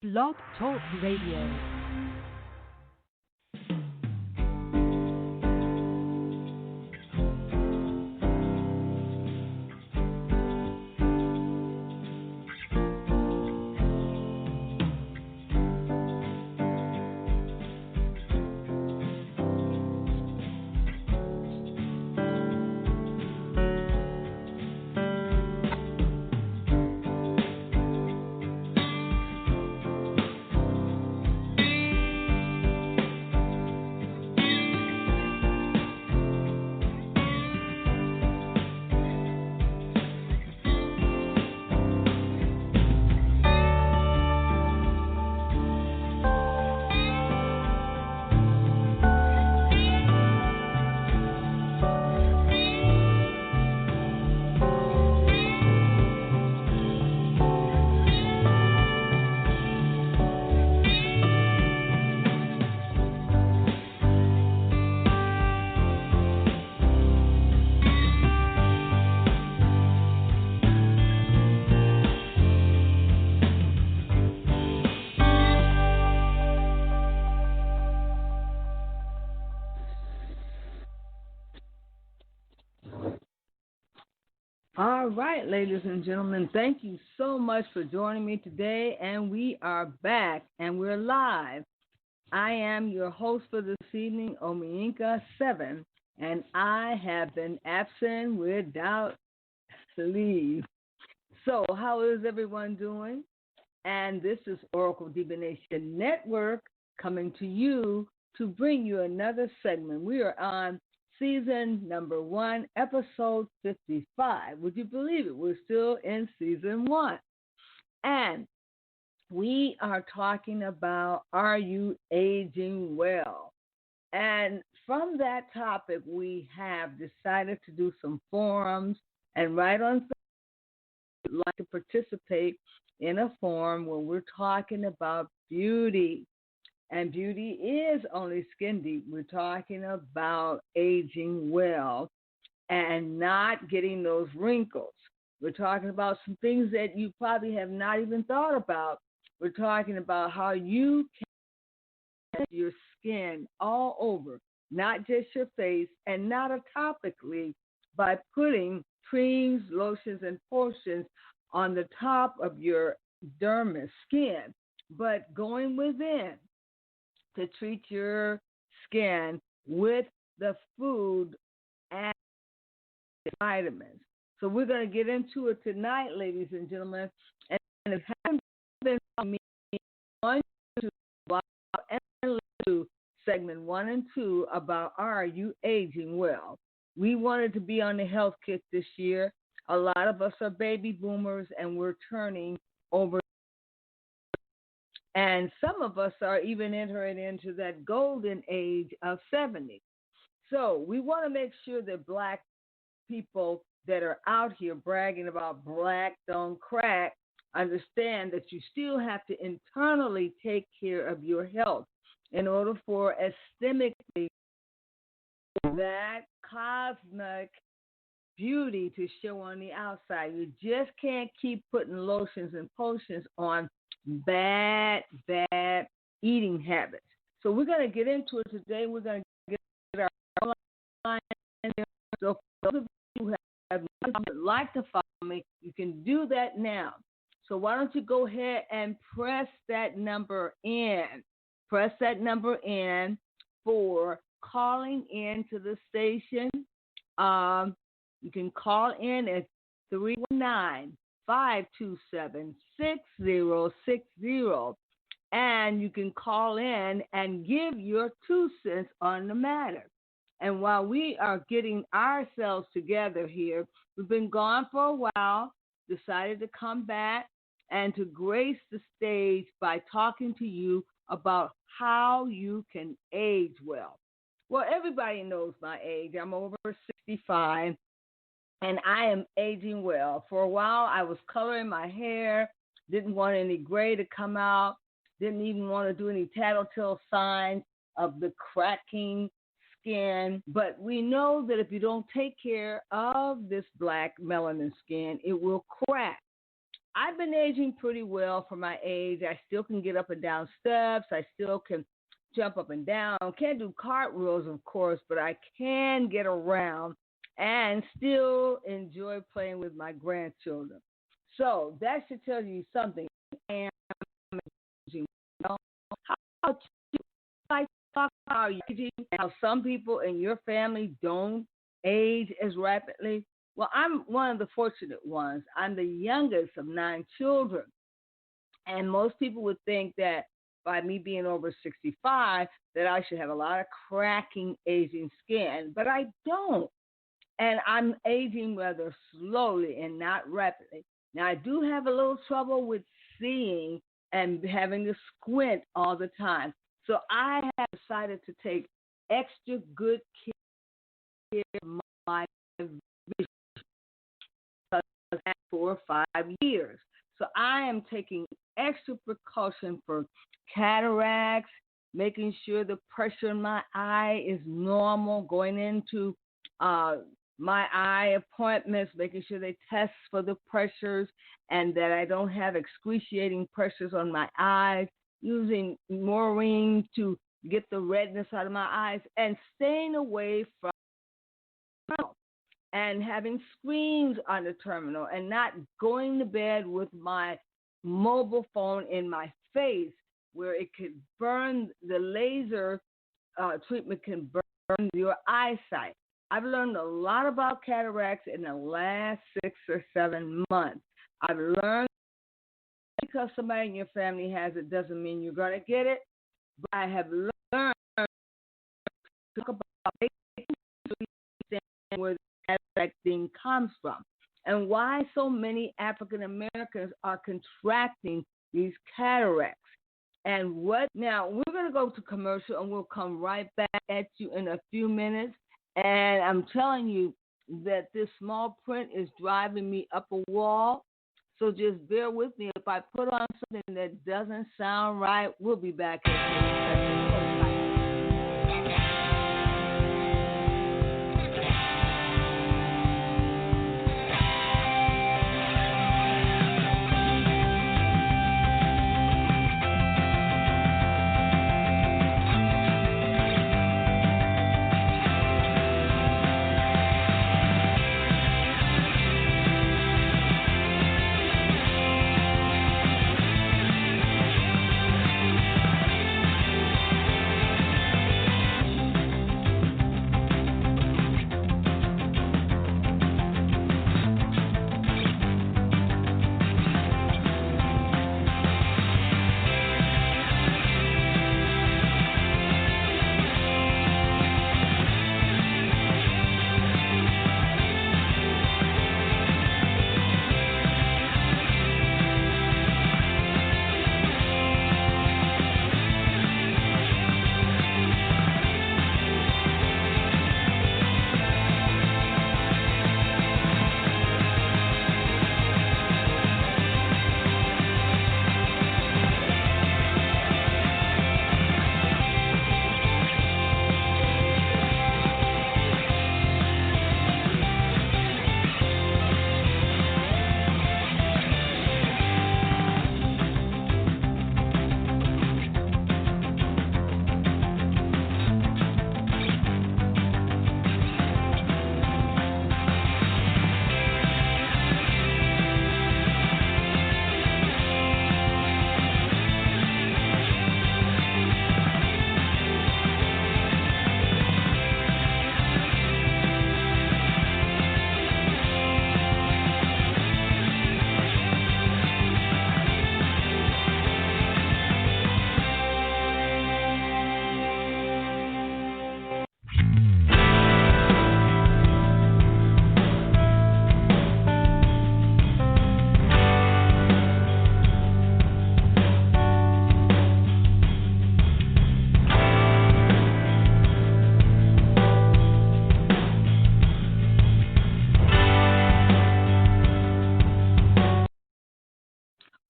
Blog Talk Radio. All right, ladies and gentlemen, thank you so much for joining me today. And we are back and we're live. I am your host for this evening, Omiinka 7, and I have been absent without leave. So, how is everyone doing? And this is Oracle Divination Network coming to you to bring you another segment. We are on season number 1, episode 55. Would you believe it? We're still in season 1. And we are talking about, are you aging well? And from that topic, we have decided to do some forums and right on like to participate in a forum where we're talking about beauty. And beauty is only skin deep. We're talking about aging well and not getting those wrinkles. We're talking about some things that you probably have not even thought about. We're talking about how you can get your skin all over, not just your face and not topically, by putting creams, lotions, and potions on the top of your dermis skin, but going within to treat your skin with the food and vitamins. So we're going to get into it tonight, ladies and gentlemen. And if you haven't been following me on YouTube and to segment 1 and 2 about are you aging well? We wanted to be on the health kick this year. A lot of us are baby boomers and we're turning over. And some of us are even entering into that golden age of 70. So we want to make sure that Black people that are out here bragging about black don't crack understand that you still have to internally take care of your health in order for aesthetically that cosmic beauty to show on the outside. You just can't keep putting lotions and potions on bad eating habits. So we're going to get into it today. We're going to get our online. So for those of you who would like to follow me, you can do that now. So why don't you go ahead and press that number in. Press that number in for calling in to the station. You can call in at 319-527-6060, and you can call in and give your 2 cents on the matter. And while we are getting ourselves together here, we've been gone for a while, decided to come back and to grace the stage by talking to you about how you can age well. Well, everybody knows my age. I'm over 65, and I am aging well. For a while, I was coloring my hair, didn't want any gray to come out, didn't even want to do any tattletale signs of the cracking skin. But we know that if you don't take care of this black melanin skin, it will crack. I've been aging pretty well for my age. I still can get up and down steps. I still can jump up and down. Can't do cartwheels, of course, but I can get around and still enjoy playing with my grandchildren. So that should tell you something. I am aging well. How about you? Like, talk about aging. How some people in your family don't age as rapidly. Well, I'm one of the fortunate ones. I'm the youngest of 9 children. And most people would think that by me being over 65, that I should have a lot of cracking aging skin, but I don't. And I'm aging rather slowly and not rapidly. Now, I do have a little trouble with seeing and having to squint all the time. So I have decided to take extra good care of my vision for 4 or 5 years. So I am taking extra precaution for cataracts, making sure the pressure in my eye is normal, going into uh, my eye appointments, making sure they test for the pressures and that I don't have excruciating pressures on my eyes, using Maureen to get the redness out of my eyes, and staying away from and having screens on the terminal and not going to bed with my mobile phone in my face where it could burn the laser treatment can burn your eyesight. I've learned a lot about cataracts in the last 6 or 7 months. I've learned because somebody in your family has it doesn't mean you're going to get it, but I have learned to talk about making sure you understand where the cataract thing comes from and why so many African Americans are contracting these cataracts. And what now? We're going to go to commercial and we'll come right back at you in a few minutes. And I'm telling you that this small print is driving me up a wall. So just bear with me. If I put on something that doesn't sound right, we'll be back in a second.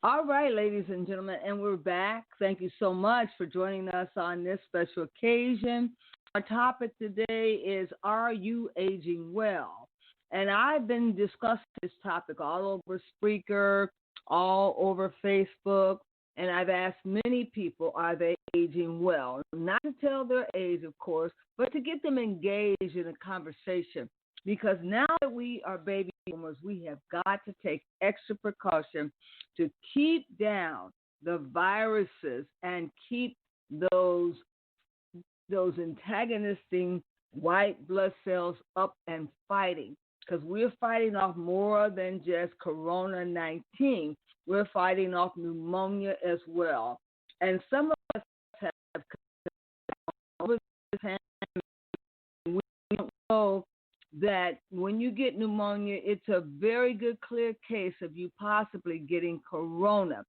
All right, ladies and gentlemen, and we're back. Thank you so much for joining us on this special occasion. Our topic today is, are you aging well? And I've been discussing this topic all over Spreaker, all over Facebook, and I've asked many people, are they aging well? Not to tell their age, of course, but to get them engaged in a conversation. Because now that we are baby boomers, we have got to take extra precaution to keep down the viruses and keep those those antagonistic white blood cells up and fighting, because we're fighting off more than just Corona 19. We're fighting off pneumonia as well. And some of us have over this pandemic, we don't know that when you get pneumonia, it's a very good, clear case of you possibly getting corona.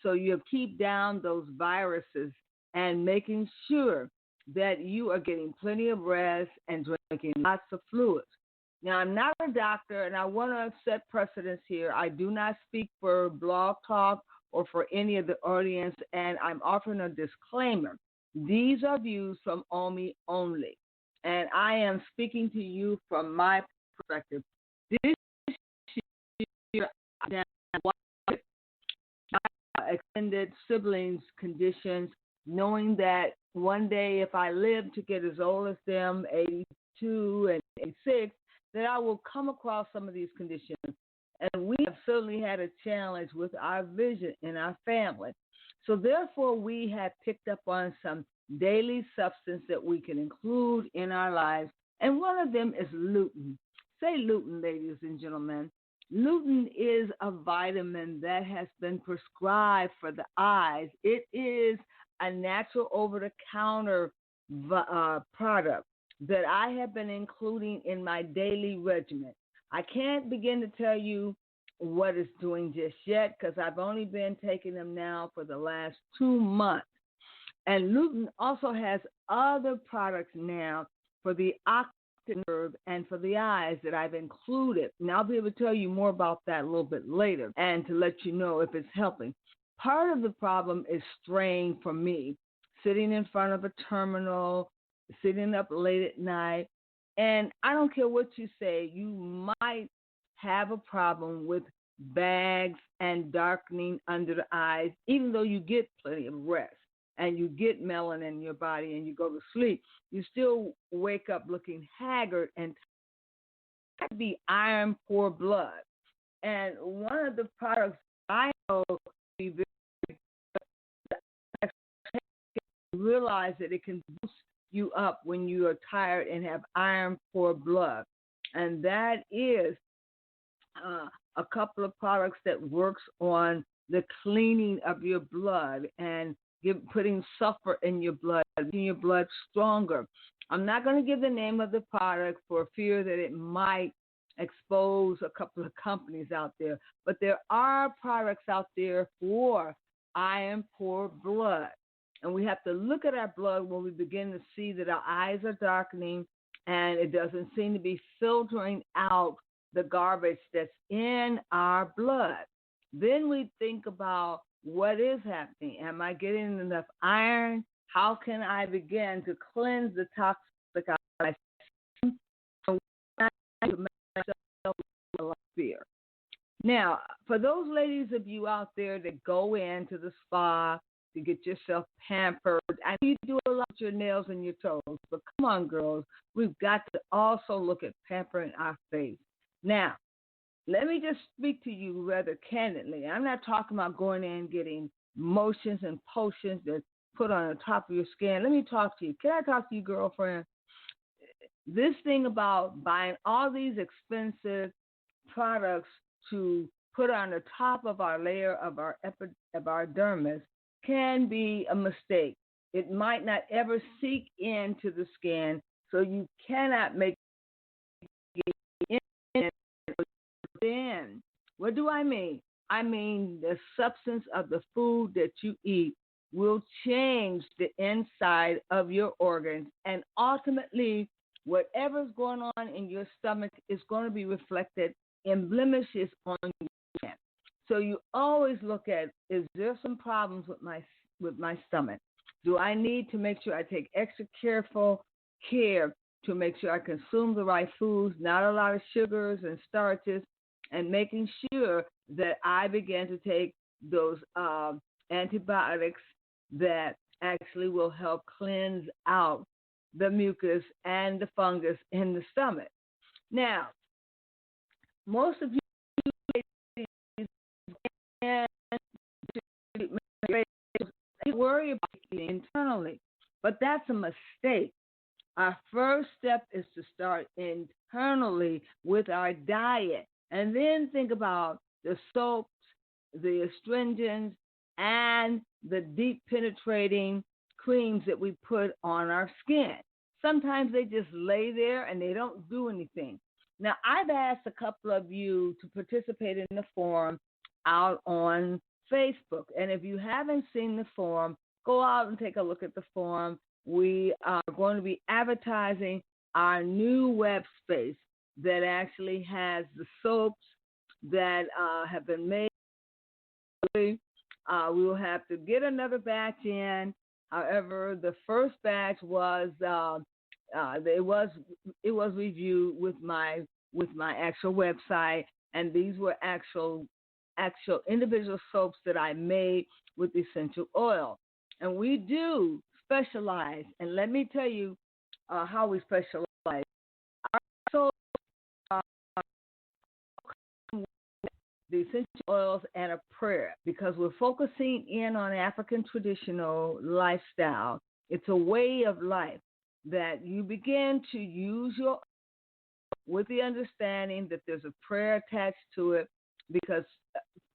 So you keep down those viruses and making sure that you are getting plenty of rest and drinking lots of fluids. Now, I'm not a doctor, and I want to set precedence here. I do not speak for Blog Talk or for any of the audience, and I'm offering a disclaimer. These are views from OMI only, and I am speaking to you from my perspective. This year, my extended siblings' conditions, knowing that one day if I live to get as old as them, 82 and 86, that I will come across some of these conditions. And we have certainly had a challenge with our vision in our family. So therefore, we have picked up on some daily substance that we can include in our lives. And one of them is lutein. Say lutein, ladies and gentlemen. Lutein is a vitamin that has been prescribed for the eyes. It is a natural over-the-counter product that I have been including in my daily regimen. I can't begin to tell you what it's doing just yet because I've only been taking them now for the last 2 months. And lutein also has other products now for the optic nerve and for the eyes that I've included. And I'll be able to tell you more about that a little bit later and to let you know if it's helping. Part of the problem is strain for me, sitting in front of a terminal, sitting up late at night. And I don't care what you say, you might have a problem with bags and darkening under the eyes, even though you get plenty of rest and you get melanin in your body and you go to sleep. You still wake up looking haggard and could be iron poor blood. And one of the products I know be very realize that it can boost you up when you are tired and have iron poor blood, and that is a couple of products that works on the cleaning of your blood and putting sulfur in your blood, making your blood stronger. I'm not going to give the name of the product for fear that it might expose a couple of companies out there, but there are products out there for iron poor blood. And we have to look at our blood when we begin to see that our eyes are darkening and it doesn't seem to be filtering out the garbage that's in our blood. Then we think about what is happening. Am I getting enough iron? How can I begin to cleanse the toxic out of my fear? Now, for those ladies of you out there that go into the spa to get yourself pampered, I know you do a lot with your nails and your toes, but come on, girls, we've got to also look at pampering our face. Now, let me just speak to you rather candidly. I'm not talking about going in and getting motions and potions that put on the top of your skin. Let me talk to you. Can I talk to you, girlfriend? This thing about buying all these expensive products to put on the top of our layer of our dermis can be a mistake. It might not ever seep into the skin, so you cannot make it in. What do I mean? I mean the substance of the food that you eat will change the inside of your organs, and ultimately, whatever's going on in your stomach is going to be reflected in blemishes on your skin. So you always look at, is there some problems with my stomach? Do I need to make sure I take extra careful care to make sure I consume the right foods, not a lot of sugars and starches? and making sure that I began to take those antibiotics that actually will help cleanse out the mucus and the fungus in the stomach. Now, most of you can't worry about it internally, but that's a mistake. Our first step is to start internally with our diet and then think about the soaps, the astringents, and the deep penetrating creams that we put on our skin. Sometimes they just lay there and they don't do anything. Now, I've asked a couple of you to participate in the forum out on Facebook. And if you haven't seen the forum, go out and take a look at the forum. We are going to be advertising our new web space that actually has the soaps that have been made. We will have to get another batch in. However, the first batch was it was reviewed with my actual website, and these were actual individual soaps that I made with essential oil. And we do specialize, and let me tell you how we specialize. Our soaps are the essential oils and a prayer because we're focusing in on African traditional lifestyle. It's a way of life that you begin to use your with the understanding that there's a prayer attached to it because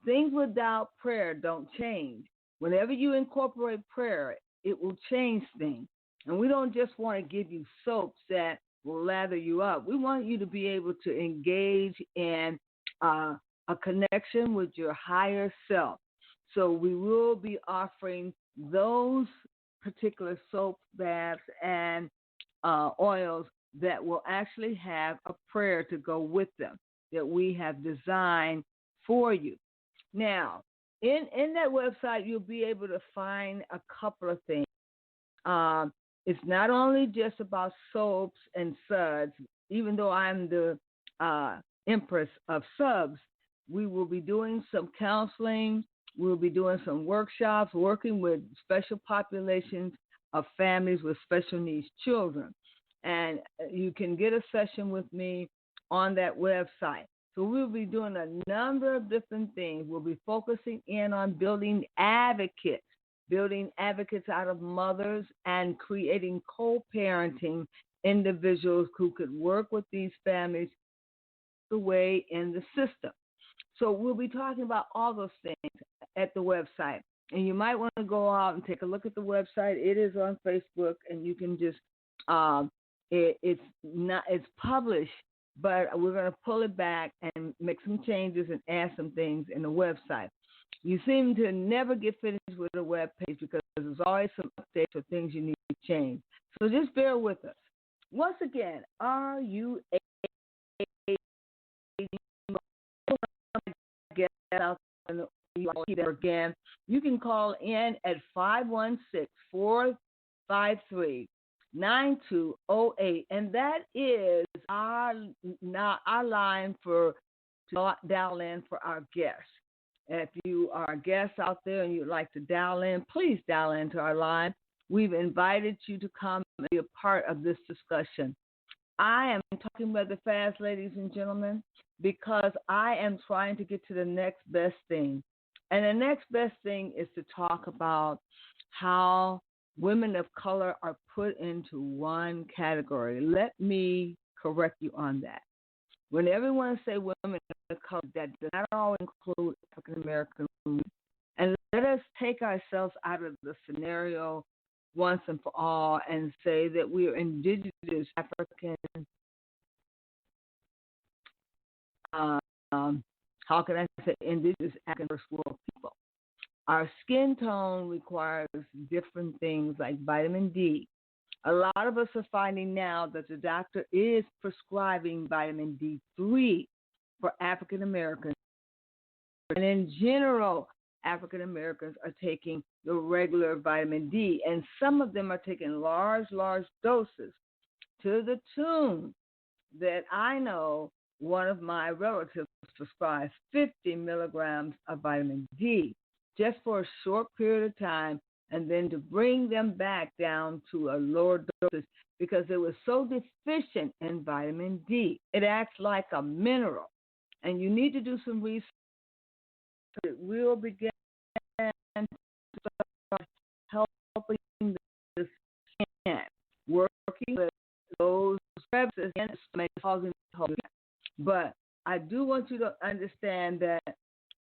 things without prayer don't change. Whenever you incorporate prayer, it will change things. And we don't just want to give you soaps that will lather you up. We want you to be able to engage in a connection with your higher self. So we will be offering those particular soap baths and oils that will actually have a prayer to go with them that we have designed for you. Now, in that website, you'll be able to find a couple of things. It's not only just about soaps and suds, even though I'm the empress of subs, we will be doing some counseling. We'll be doing some workshops, working with special populations of families with special needs children. And you can get a session with me on that website. So we'll be doing a number of different things. We'll be focusing in on building advocates out of mothers and creating co-parenting individuals who could work with these families the way in the system. So we'll be talking about all those things at the website. And you might want to go out and take a look at the website. It is on Facebook, and you can just it's published, but we're going to pull it back and make some changes and add some things in the website. You seem to never get finished with a web page because there's always some updates or things you need to change. So just bear with us. Once again, are you out again? You can call in at 516-453-9208, and that is our line to dial in for our guests. If you are a guest out there and you'd like to dial in, please dial into our line. We've invited you to come and be a part of this discussion. I am talking about the fast, ladies and gentlemen, because I am trying to get to the next best thing. And the next best thing is to talk about how women of color are put into one category. Let me correct you on that. When everyone say women of color, that does not all include African American women. And let us take ourselves out of the scenario once and for all and say that we are indigenous African. How can I say indigenous African first world people? Our skin tone requires different things like vitamin D. A lot of us are finding now that the doctor is prescribing vitamin D3 for African Americans. And in general, African Americans are taking the regular vitamin D, and some of them are taking large doses to the tune that I know one of my relatives prescribed 50 milligrams of vitamin D just for a short period of time, and then to bring them back down to a lower dosage because it was so deficient in vitamin D. It acts like a mineral, and you need to do some research. It will begin to start helping the skin, working with those crevices and causing hope. But I do want you to understand that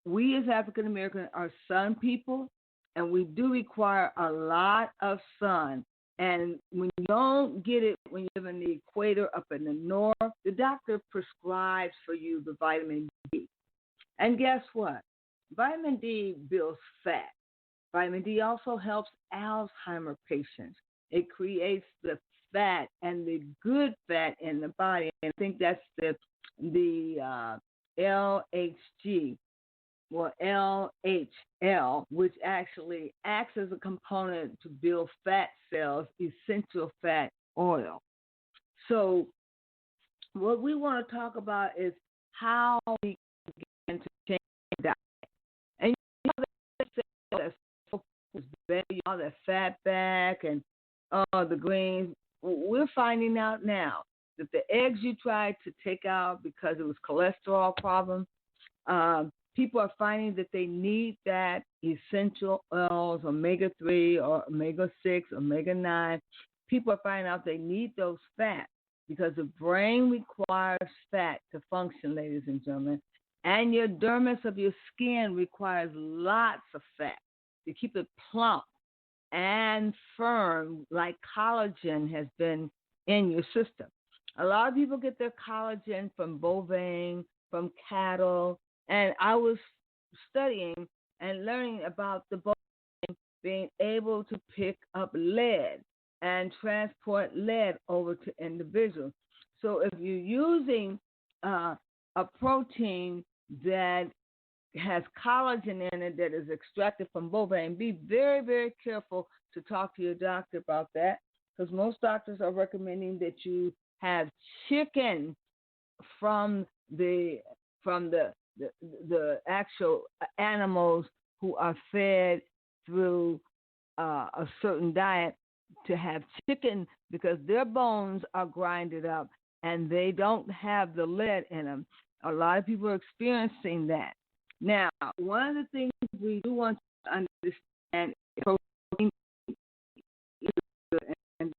we as African Americans are sun people, and we do require a lot of sun. And when you don't get it when you live in the equator up in the north, the doctor prescribes for you the vitamin D. And guess what? Vitamin D builds fat. Vitamin D also helps Alzheimer patients. It creates the fat and the good fat in the body. And I think that's the LHG or LHL, which actually acts as a component to build fat cells, essential fat oil. So what we want to talk about is how we begin to change diet. And you know that all that fat back and the greens, we're finding out now that the eggs you tried to take out because it was cholesterol problem, people are finding that they need that essential oils, omega-3 or omega-6, omega-9. People are finding out they need those fats because the brain requires fat to function, ladies and gentlemen. And your dermis of your skin requires lots of fat to keep it plump and firm, like collagen has been in your system. A lot of people get their collagen from bovine, from cattle, and I was studying and learning about the bovine being able to pick up lead and transport lead over to individuals. So if you're using a protein that has collagen in it that is extracted from bovine, be very, very careful to talk to your doctor about that, because most doctors are recommending that you have chicken from the actual animals who are fed through a certain diet, to have chicken because their bones are grinded up and they don't have the lead in them. A lot of people are experiencing that. Now, one of the things we do want to understand is protein, and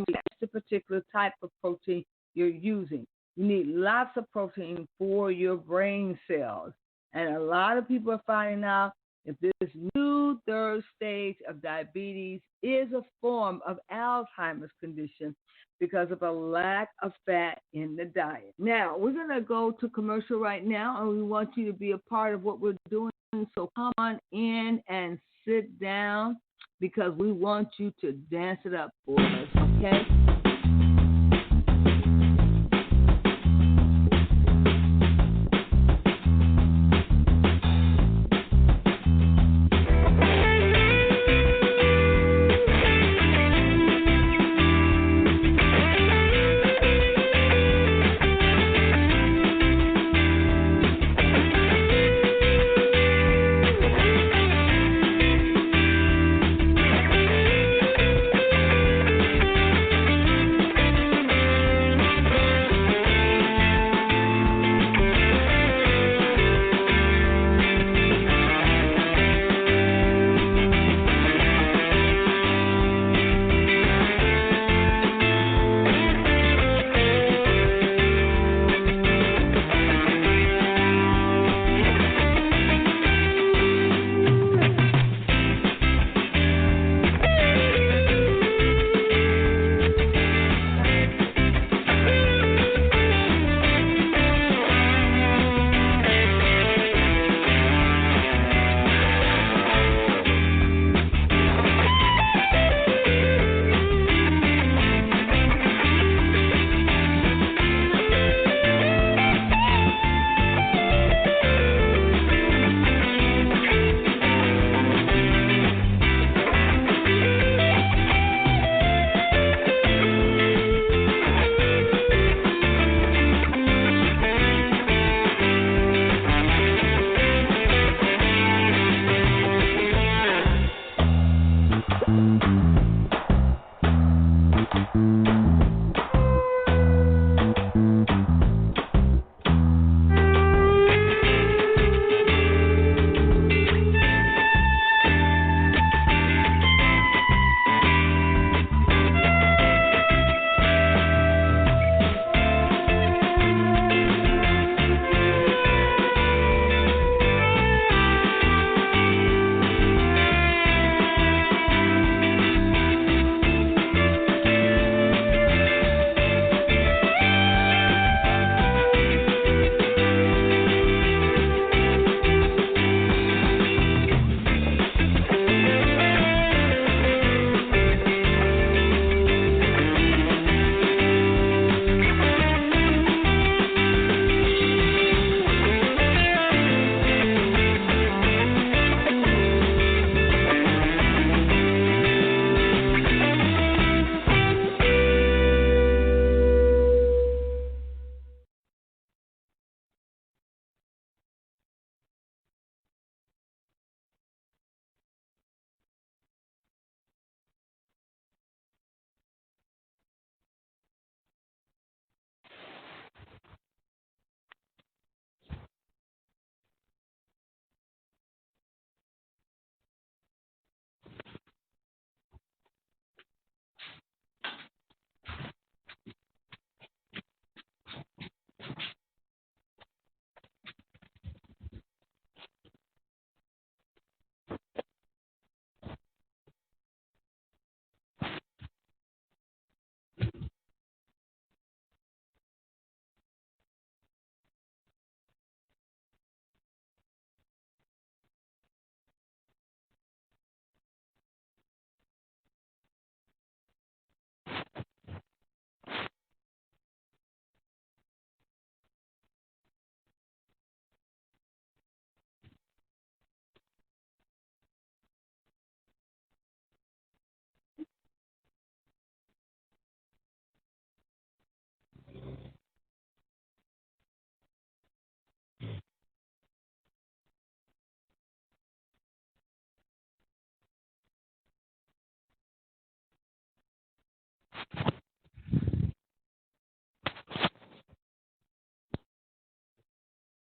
that's the particular type of protein you're using. You need lots of protein for your brain cells. And a lot of people are finding out if this new third stage of diabetes is a form of Alzheimer's condition because of a lack of fat in the diet. Now, we're going to go to commercial right now, and we want you to be a part of what we're doing. So come on in and sit down because we want you to dance it up for us, okay?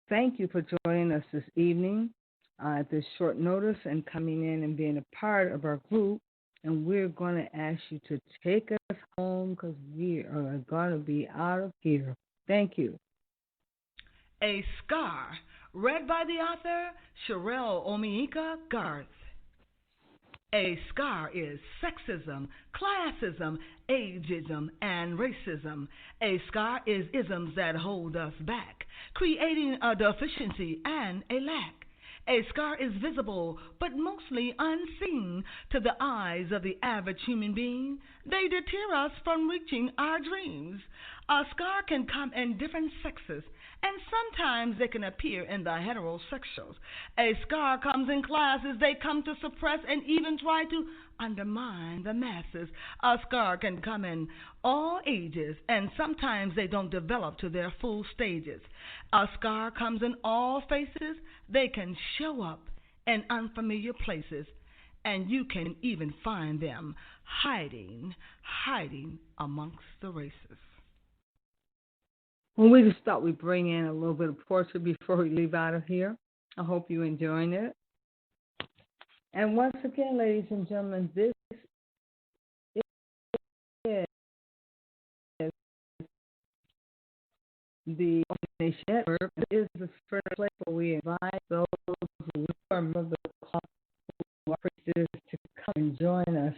Thank you for joining us this evening at this short notice and coming in and being a part of our group. And we're going to ask you to take us home because we are going to be out of here. Thank you. A Scar, read by the author Sherelle Omiika Garth. A scar is sexism, classism, ageism, and racism. A scar is isms that hold us back, creating a deficiency and a lack. A scar is visible, but mostly unseen to the eyes of the average human being. They deter us from reaching our dreams. A scar can come in different sexes, and sometimes they can appear in the heterosexuals. A scar comes in classes. They come to suppress and even try to undermine the masses. A scar can come in all ages, and sometimes they don't develop to their full stages. A scar comes in all faces. They can show up in unfamiliar places, and you can even find them hiding amongst the races. Well, we just thought we'd bring in a little bit of poetry before we leave out of here. I hope you're enjoying it. And once again, ladies and gentlemen, this is the Nation Network. It is the first place where we invite those who are members of the club who are Christians to come and join us.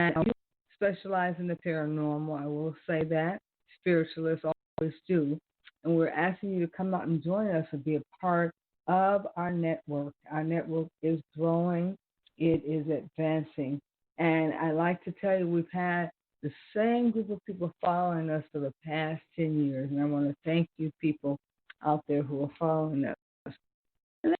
And we specialize in the paranormal. I will say that. Spiritualists always do. And we're asking you to come out and join us and be a part of our network. Our network is growing. It is advancing. And I like to tell you, we've had the same group of people following us for the past 10 years. And I want to thank you people out there who are following us. And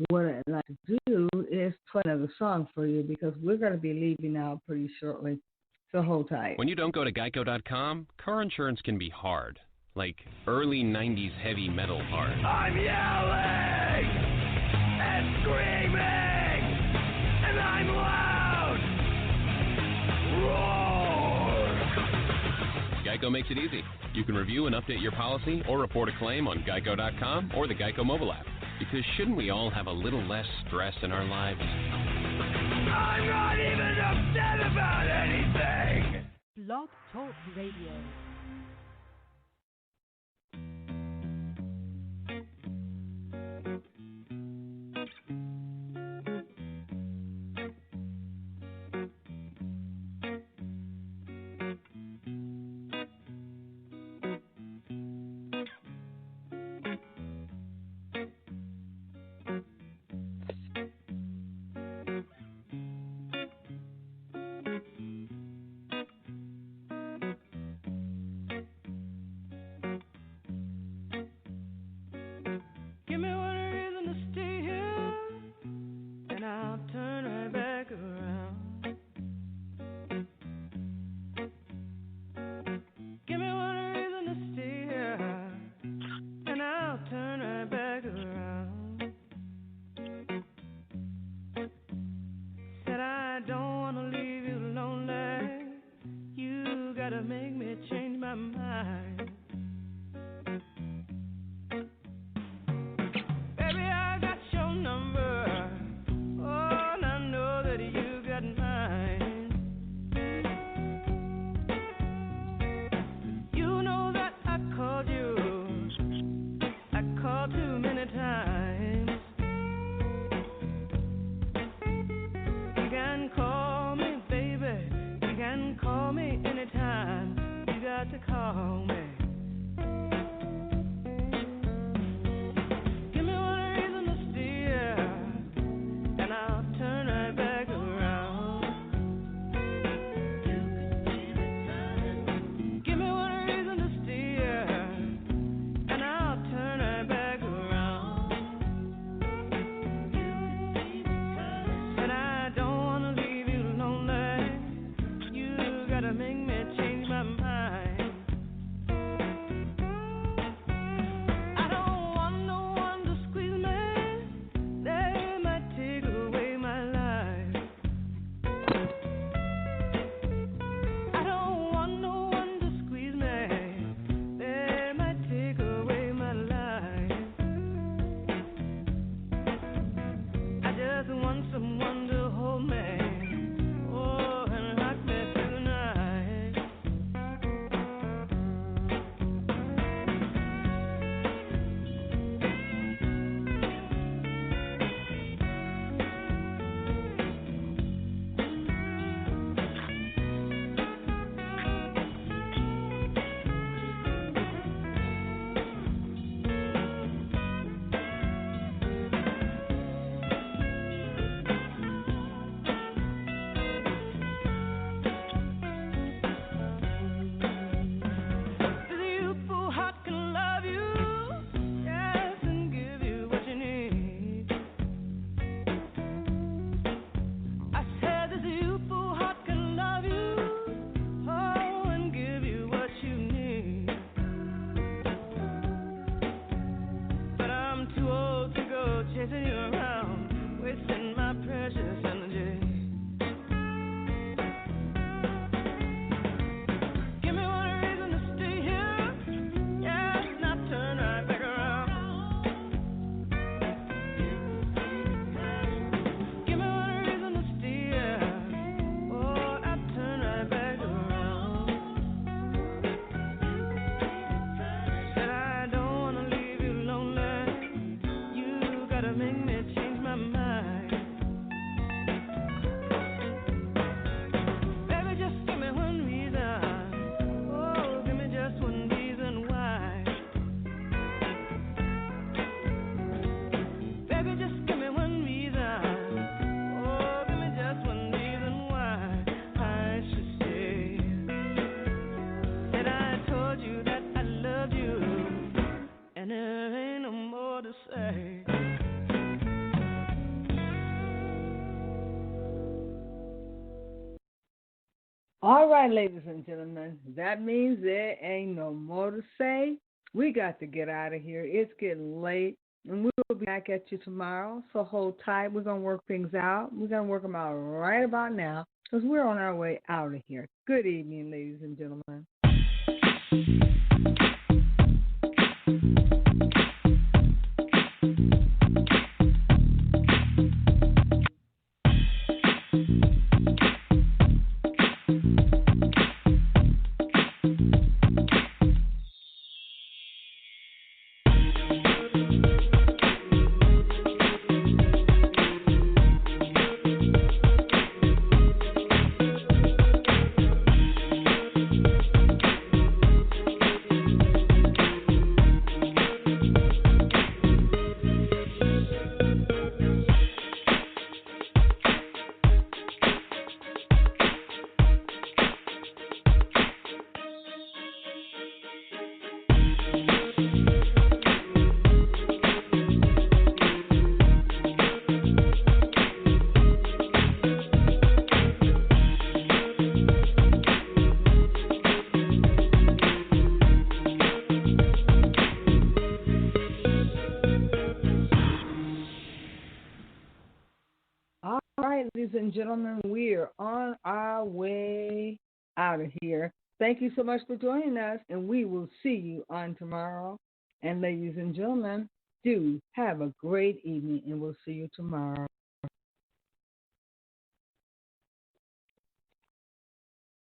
what I'd like to do is play another song for you because we're going to be leaving out pretty shortly. So hold tight. When you don't go to Geico.com, car insurance can be hard. Like early 90s heavy metal hard. I'm yelling! Geico makes it easy. You can review and update your policy or report a claim on Geico.com or the Geico mobile app. Because shouldn't we all have a little less stress in our lives? I'm not even upset about anything! Blog Talk Radio. All right, ladies and gentlemen, that means there ain't no more to say. We got to get out of here. It's getting late, and we'll be back at you tomorrow, so hold tight. We're going to work things out. We're going to work them out right about now because we're on our way out of here. Good evening, ladies and gentlemen. All right, ladies and gentlemen, we are on our way out of here. Thank you so much for joining us, and we will see you on tomorrow. And ladies and gentlemen, do have a great evening, and we'll see you tomorrow.